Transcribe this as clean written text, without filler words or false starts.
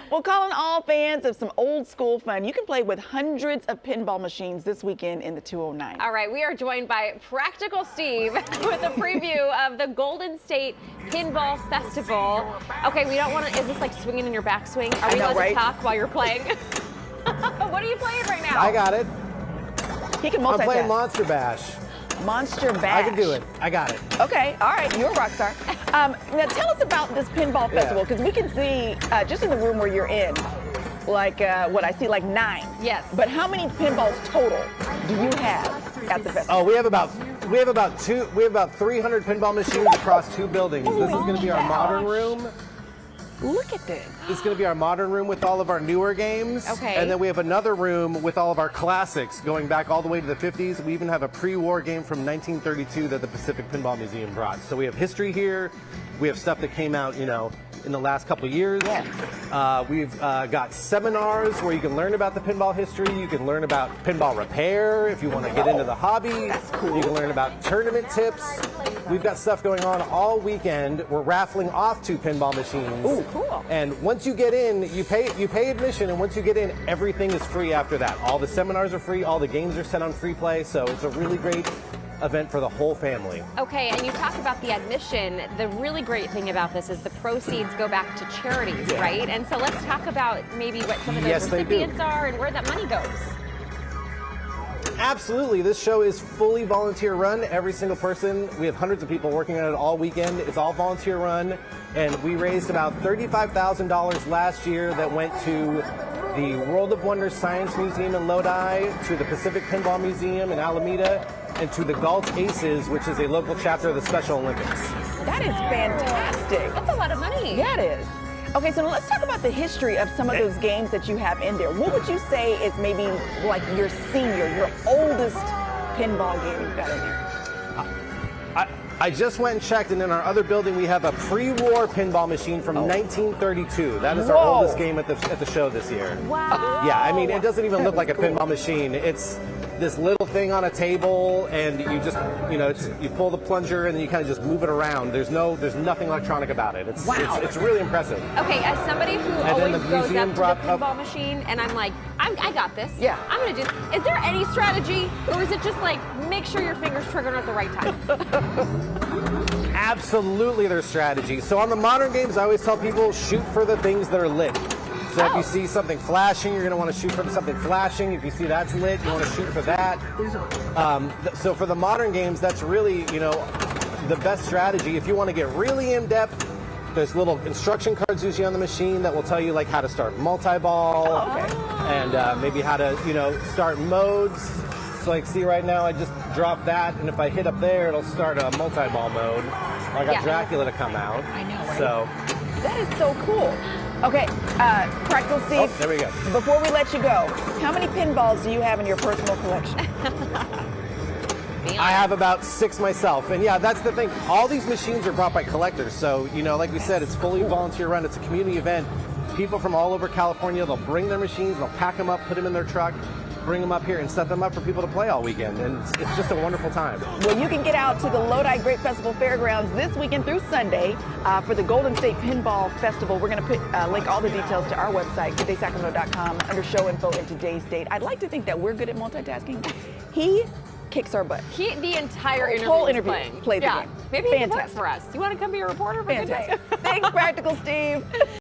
Well, calling all fans of some old school fun, you can play with hundreds of pinball machines this weekend in the 209. All right, we are joined by Practical Steve with a preview of the Golden State Pinball Festival. Okay, we don't want to, is this like swinging in your backswing? Are we allowed to talk while you're playing? What are you playing right now? I got it. He can multitask. I'm playing Monster Bash. Monster Bash. I can do it. I got it. Okay, all right, you're a rock star. Now tell us about this pinball festival, because we can see just in the room where you're in, like what I see, like 9. Yes. But how many pinballs total do you have at the festival? Oh, we have about 300 pinball machines across 2 buildings. This is going to be our modern room. Look at this. This is going to be our modern room with all of our newer games. Okay. And then we have another room with all of our classics going back all the way to the 50s. We even have a pre-war game from 1932 that the Pacific Pinball Museum brought. So we have history here. We have stuff that came out, you know, in the last couple of years. Yeah. We've got seminars where you can learn about the pinball history. You can learn about pinball repair if you want to get into the hobby. That's cool. You can learn about tournament tips. We've got stuff going on all weekend. We're raffling off 2 pinball machines. Ooh, cool. And once you get in, you pay admission, and once you get in, everything is free after that. All the seminars are free, all the games are set on free play, so it's a really great event for the whole family. Okay, and you talk about the admission. The really great thing about this is the proceeds go back to charities, right? And so let's talk about maybe what some of those recipients are and where that money goes. Absolutely. This show is fully volunteer run. Every single person, we have hundreds of people working on it all weekend. It's all volunteer run. And we raised about $35,000 last year that went to the World of Wonders Science Museum in Lodi, to the Pacific Pinball Museum in Alameda, and to the Galt Aces, which is a local chapter of the Special Olympics. That is fantastic. That's a lot of money. Yeah, it is. Okay, so let's talk about the history of some of those games that you have in there. What would you say is maybe like your oldest pinball game you've got in there? I just went and checked, and in our other building we have a pre-war pinball machine from 1932. That is our oldest game at the show this year. Wow. Yeah, I mean, it doesn't even look like a pinball machine. It's this little thing on a table, and you just, you know, you pull the plunger and then you kind of just move it around. There's nothing electronic about it. It's really impressive. Okay, as somebody who always goes up to the pinball machine and I'm like, I got this. Yeah. I'm gonna do this. Is there any strategy, or is it just like make sure your fingers trigger at the right time? Absolutely, there's strategy. So on the modern games, I always tell people, shoot for the things that are lit. So if you see something flashing, you're going to want to shoot for something flashing. If you see that's lit, you want to shoot for that. So for the modern games, that's really, you know, the best strategy. If you want to get really in-depth, there's little instruction cards usually on the machine that will tell you like how to start multi-ball and maybe how to, you know, start modes. So like, see right now, I just dropped that, and if I hit up there, it'll start a multi-ball mode. I got Dracula to come out. I know, right? So that is so cool. Okay, Practical Steve, there we go. Before we let you go, how many pinballs do you have in your personal collection? I have about 6 myself, and yeah, that's the thing. All these machines are brought by collectors, so, you know, like we said, it's fully volunteer run. It's a community event. People from all over California, they'll bring their machines, they'll pack them up, put them in their truck, bring them up here and set them up for people to play all weekend, and it's just a wonderful time. Well, you can get out to the Lodi Great Festival Fairgrounds this weekend through Sunday for the Golden State Pinball Festival. We're going to put link all the details to our website, GoodDaySacramento.com, under show info and today's date. I'd like to think that we're good at multitasking. He kicks our butt. The entire whole interview interview played the game. Maybe he can work for us. You want to come be a reporter for Good Day? Fantastic. Thanks, Practical Steve.